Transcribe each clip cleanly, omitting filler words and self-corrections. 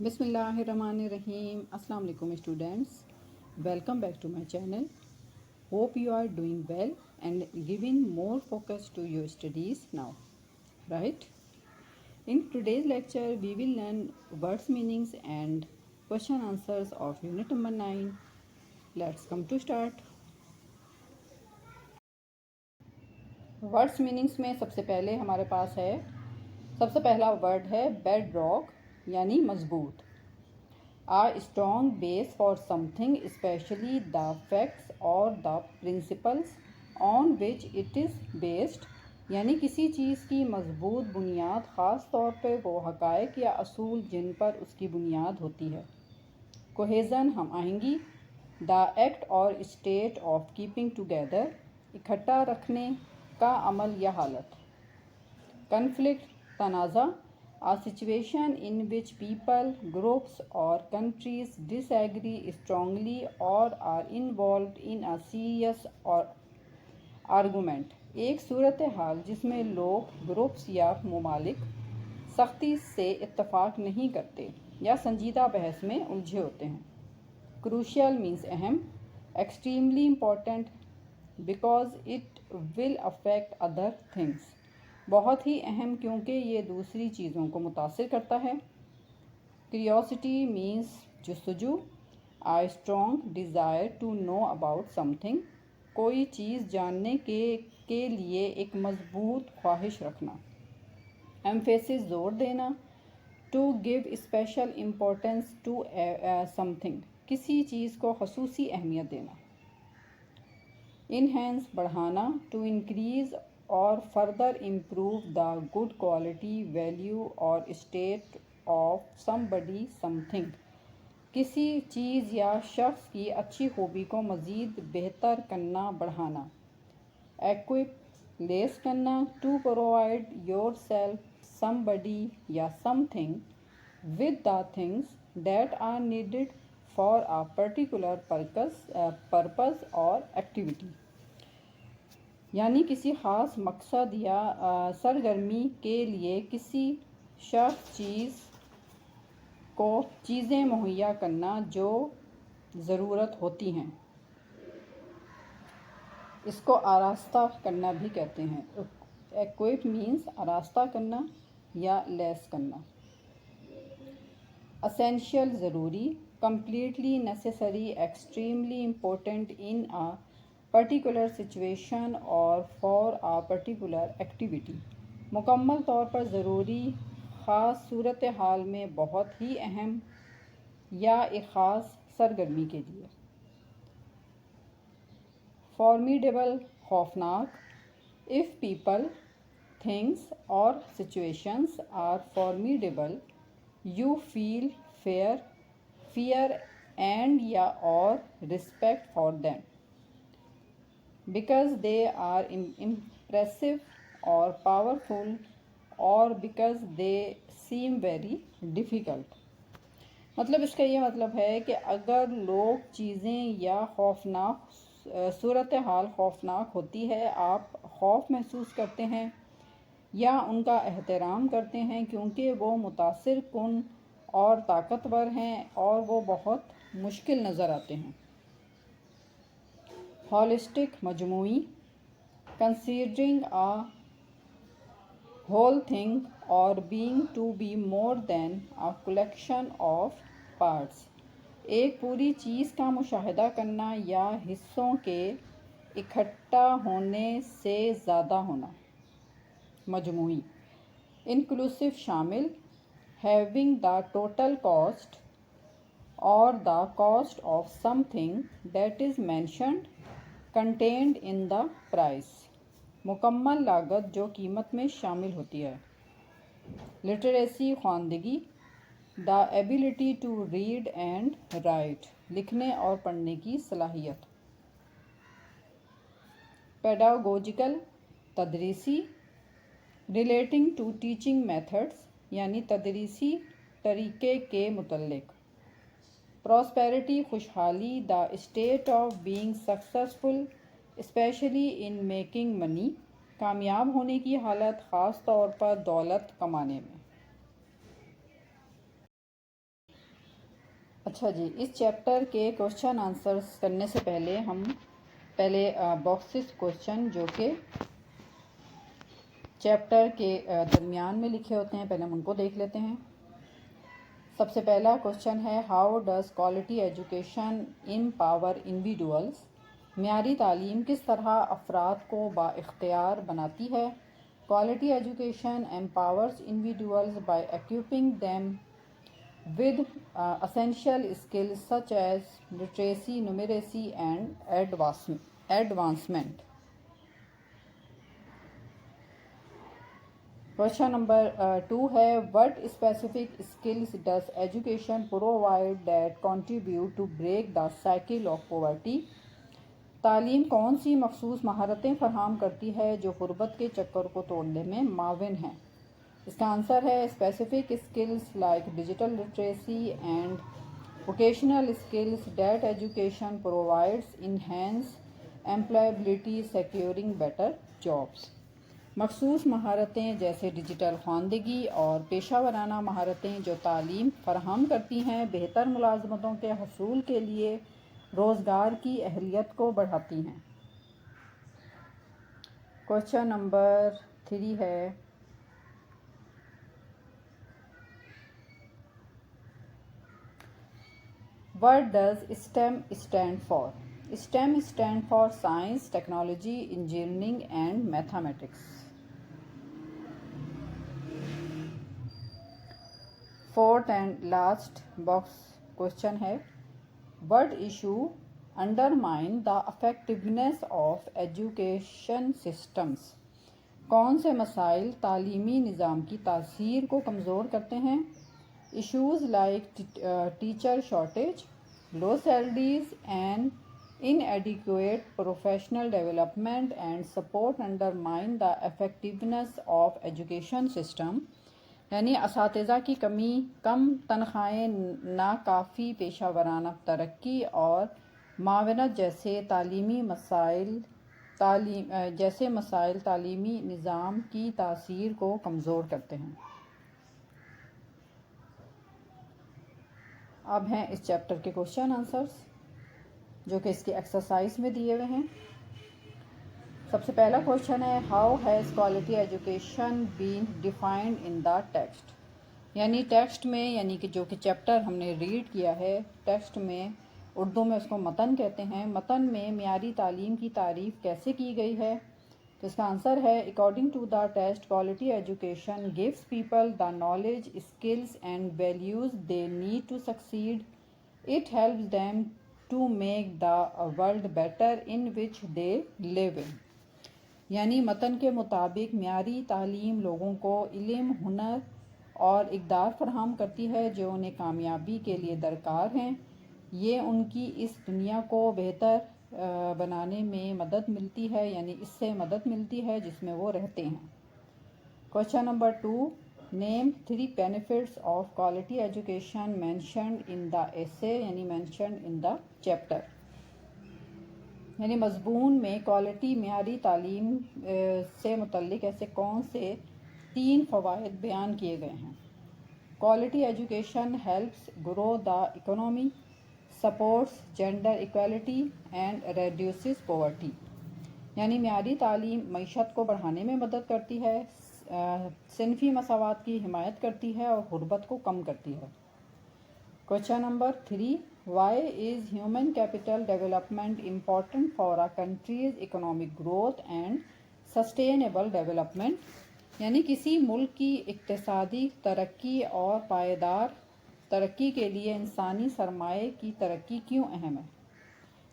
بسم اللہ الرحمن الرحیم. السلام علیکم students. Welcome back to my channel. Hope you are doing well and giving more focus to your studies now. Right? In today's lecture, we will learn words meanings and question answers of unit number 9. Let's come to start. Words meanings میں سب سے پہلے ہمارے پاس ہے، سب سے پہلا word ہے bed rock یعنی مضبوط. A strong base for something, especially the facts or the principles on which it is based. یعنی کسی چیز کی مضبوط بنیاد، خاص طور پہ وہ حقائق یا اصول جن پر اس کی بنیاد ہوتی ہے. کوہیزن ہم آہنگی. دا ایکٹ اور اسٹیٹ آف کیپنگ ٹوگیدر اکٹھا رکھنے کا عمل یا حالت. کنفلکٹ تنازع. A situation in which people, groups or countries disagree strongly or are involved in a serious argument. ایک صورتحال جس میں لوگ، گروپس یا ممالک سختی سے اتفاق نہیں کرتے یا سنجیدہ بحث میں الجھے ہوتے ہیں. Crucial means اہم. Extremely important because it will affect other things. بہت ہی اہم کیونکہ یہ دوسری چیزوں کو متاثر کرتا ہے. Curiosity means جستجو. A strong desire to know about something. کوئی چیز جاننے کے لیے ایک مضبوط خواہش رکھنا. Emphasis زور دینا. To give special importance to something. کسی چیز کو خصوصی اہمیت دینا. Enhance بڑھانا. To increase or further improve the good quality, value or state of somebody, something. کسی چیز یا شخص کی اچھی خوبی کو مزید بہتر کرنا، بڑھانا. Equip لیس کرنا. To provide yourself, somebody یا something with the things that are needed for a particular purpose or activity. یعنی کسی خاص مقصد یا سرگرمی کے لیے کسی شخص چیز کو چیزیں مہیا کرنا جو ضرورت ہوتی ہیں. اس کو آراستہ کرنا بھی کہتے ہیں. ایکوئپ مینس آراستہ کرنا یا لیس کرنا. اسینشیل ضروری. Completely necessary, extremely important in a particular situation or for a particular activity. مکمل طور پر ضروری، خاص صورتحال میں بہت ہی اہم یا ایک خاص سرگرمی کے لیے. Formidable خوفناک. If people, things or situations are formidable, you feel fear and یا or respect for them. Because they are impressive or powerful or because they seem very difficult. مطلب اس کا یہ مطلب ہے کہ اگر لوگ، چیزیں یا خوفناک صورتحال خوفناک ہوتی ہے، آپ خوف محسوس کرتے ہیں یا ان کا احترام کرتے ہیں کیونکہ وہ متاثر کن اور طاقتور ہیں اور وہ بہت مشکل نظر آتے ہیں. ہالسٹک مجموعی. Considering a whole thing or being to be more than a collection of parts. ایک پوری چیز کا مشاہدہ کرنا یا حصوں کے اکٹھا ہونے سے زیادہ ہونا. مجموعی. انکلوسیو شامل. Having the total cost or the cost of something that is mentioned contained in the price. مکمل لاگت جو قیمت میں شامل ہوتی ہے. لٹریسی خواندگی. The ability to read and write. لکھنے اور پڑھنے کی صلاحیت. پیڈاگوجیکل تدریسی. Relating to teaching methods یعنی تدریسی طریقے کے متعلق. پراسپیرٹی خوشحالی. The state of being successful especially in making money. کامیاب ہونے کی حالت خاص طور پر دولت کمانے میں. اچھا جی، اس چیپٹر کے کوشچن آنسرس کرنے سے پہلے ہم پہلے باکسز کوشچن جو کہ چیپٹر کے درمیان میں لکھے ہوتے ہیں، پہلے ہم ان کو دیکھ لیتے ہیں۔ سب سے پہلا کوشچن ہے how does quality education empower individuals? معیاری تعلیم کس طرح افراد کو بااختیار بناتی ہے؟ کوالٹی ایجوکیشن empowers individuals by equipping them with essential skills such as literacy, numeracy and advancement. Question number 2 ہے what specific skills does education provide that contribute to break the cycle of poverty? تعلیم کون سی مخصوص مہارتیں فراہم کرتی ہے جو غربت کے چکر کو توڑنے میں معاون ہیں؟ اس کا آنسر ہے specific skills like digital literacy and vocational skills that education provides enhance employability securing better jobs. مخصوص مہارتیں جیسے ڈیجیٹل خواندگی اور پیشہ ورانہ مہارتیں جو تعلیم فراہم کرتی ہیں بہتر ملازمتوں کے حصول کے لیے روزگار کی اہلیت کو بڑھاتی ہیں۔ کوشچن نمبر 3 ہے What does STEM stand for? STEM stand for Science, Technology, Engineering and Mathematics. Fourth and last box question ہے What issue undermine the effectiveness of education systems? کون سے مسائل تعلیمی نظام کی تاثیر کو کمزور کرتے ہیں؟ Issues like teacher shortage, low salaries and inadequate professional development and support undermine the effectiveness of education system. یعنی اساتذہ کی کمی، کم تنخواہیں، ناکافی پیشہ ورانہ ترقی اور معاونت جیسے مسائل تعلیمی نظام کی تاثیر کو کمزور کرتے ہیں۔ اب ہیں اس چیپٹر کے کوشچن آنسرس جو کہ اس کی ایکسرسائز میں دیے ہوئے ہیں۔ سب سے پہلا کوشچن ہے how has quality education been defined in the text? یعنی ٹیکسٹ میں، یعنی کہ جو کہ چیپٹر ہم نے ریڈ کیا ہے ٹیکسٹ میں، اردو میں اس کو متن کہتے ہیں، متن میں معیاری تعلیم کی تعریف کیسے کی گئی ہے؟ تو اس کا آنسر ہے according to the text quality education gives people the knowledge skills and values they need to succeed it helps them to make the world better in which they live in. یعنی متن کے مطابق معیاری تعلیم لوگوں کو علم، ہنر اور اقدار فراہم کرتی ہے جو انہیں کامیابی کے لیے درکار ہیں۔ یہ ان کی اس دنیا کو بہتر بنانے میں مدد ملتی ہے، یعنی اس سے مدد ملتی ہے جس میں وہ رہتے ہیں۔ Question number 2 name 3 benefits of quality education mentioned in the essay یعنی mentioned in the chapter۔ یعنی مضمون میں کوالٹی معیاری تعلیم سے متعلق ایسے کون سے 3 فوائد بیان کیے گئے ہیں؟ Quality education helps grow the economy, supports gender equality and reduces poverty. یعنی معیاری تعلیم معیشت کو بڑھانے میں مدد کرتی ہے، صنفی مساوات کی حمایت کرتی ہے اور غربت کو کم کرتی ہے۔ Question number 3 why is human capital development important for a country's economic growth and sustainable development? یعنی کسی ملک کی اقتصادی ترقی اور پائیدار ترقی کے لیے انسانی سرمایہ کی ترقی کیوں اہم ہے؟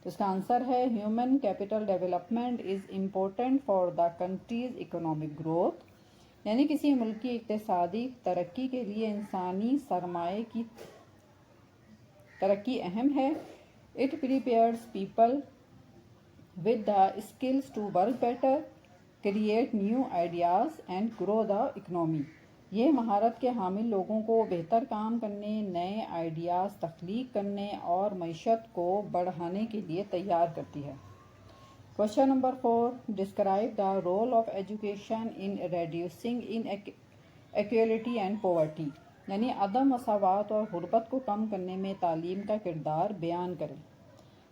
تو اس کا آنسر ہے human capital development is important for the countries economic growth. یعنی کسی ملک کی اقتصادی ترقی کے لیے انسانی سرمایہ کی ترقی اہم ہے۔ It prepares people with the skills to work better, create new ideas and grow the economy. یہ مہارت کے حامل لوگوں کو بہتر کام کرنے، نئے آئیڈیاز تخلیق کرنے اور معیشت کو بڑھانے کے لیے تیار کرتی ہے۔ Question number 4 describe the role of education in reducing inequality and poverty. یعنی عدم مساوات اور غربت کو کم کرنے میں تعلیم کا کردار بیان کریں.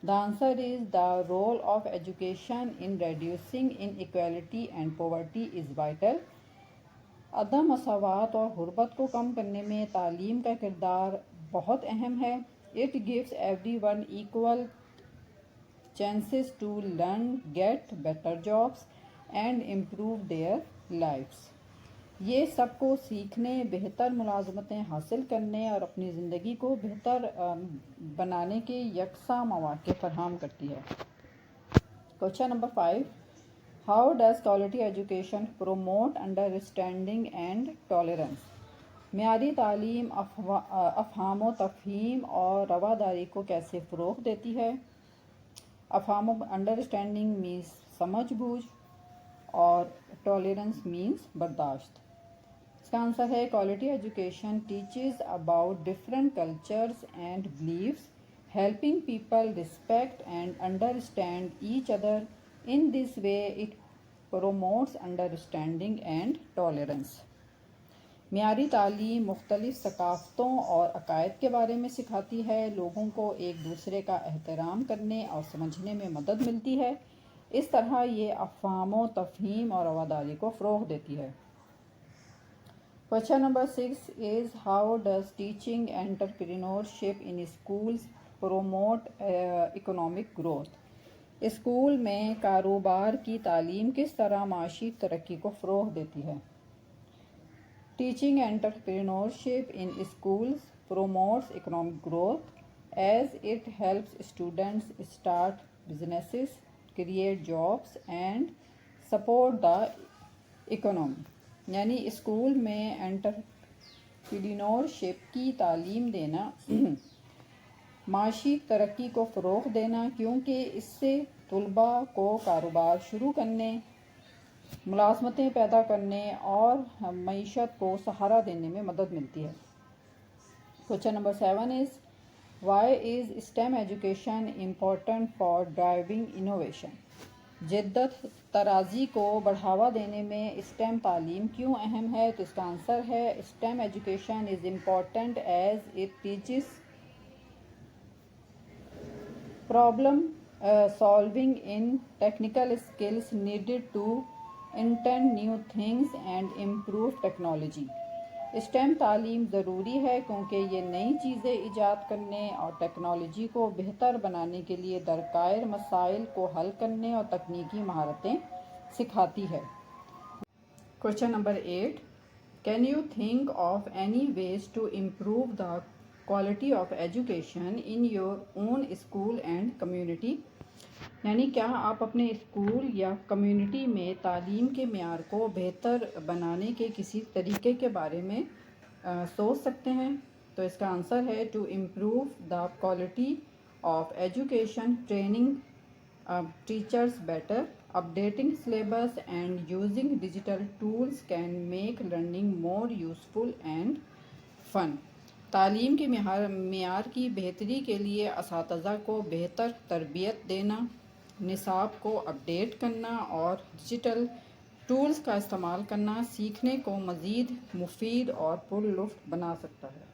The answer is the role of education in reducing inequality and poverty is vital. عدم مساوات اور غربت کو کم کرنے میں تعلیم کا کردار بہت اہم ہے. It gives everyone equal chances to learn, get better jobs and improve their lives. یہ سب کو سیکھنے، بہتر ملازمتیں حاصل کرنے اور اپنی زندگی کو بہتر بنانے کے یکساں مواقع فراہم کرتی ہے. Question number 5. How does quality education promote understanding and tolerance? معیاری تعلیم افہام و تفہیم اور رواداری کو کیسے فروغ دیتی ہے؟ افہام و انڈرسٹینڈنگ مینس سمجھ بوجھ اور ٹالرنس مینس برداشت. اس کا آنسر ہے کوالٹی education teaches about different cultures and beliefs helping people respect and understand each other. In this way it promotes understanding and tolerance. معیاری تعلیم مختلف ثقافتوں اور عقائد کے بارے میں سکھاتی ہے. لوگوں کو ایک دوسرے کا احترام کرنے اور سمجھنے میں مدد ملتی ہے. اس طرح یہ افہام و تفہیم اور رواداری کو فروغ دیتی ہے. Question number 6 is how does teaching entrepreneurship in schools promote economic growth؟ School میں کاروبار کی تعلیم کس طرح معاشی ترقی کو فروغ دیتی ہے؟ Teaching entrepreneurship in schools promotes economic growth as it helps students start businesses, create jobs and support the economy. یعنی اسکول میں انٹرپرینورشپ کی تعلیم دینا معاشی ترقی کو فروغ دینا، کیونکہ اس سے طلباء کو کاروبار شروع کرنے، ملازمتیں پیدا کرنے اور معیشت کو سہارا دینے میں مدد ملتی ہے. Question number 7 is why is STEM education important for driving innovation؟ جدت طرازی کو بڑھاوا دینے میں اسٹیم تعلیم کیوں اہم ہے؟ تو اس کا آنسر ہے STEM education is important as it teaches problem solving in technical skills needed to intend new things and improve technology. STEM تعلیم ضروری ہے کیونکہ یہ نئی چیزیں ایجاد کرنے اور ٹیکنالوجی کو بہتر بنانے کے لیے درکار مسائل کو حل کرنے اور تکنیکی مہارتیں سکھاتی ہے. Question number 8. Can you think of any ways to improve the quality of education in your own school and community? یعنی کیا آپ اپنے اسکول یا کمیونٹی میں تعلیم کے معیار کو بہتر بنانے کے کسی طریقے کے بارے میں سوچ سکتے ہیں؟ تو اس کا آنسر ہے to improve the quality of education training teachers better updating syllabus and using digital tools can make learning more useful and fun. تعلیم کے معیار کی بہتری کے لیے اساتذہ کو بہتر تربیت دینا، نصاب کو اپڈیٹ کرنا اور ڈیجیٹل ٹولز کا استعمال کرنا سیکھنے کو مزید مفید اور پرلطف بنا سکتا ہے.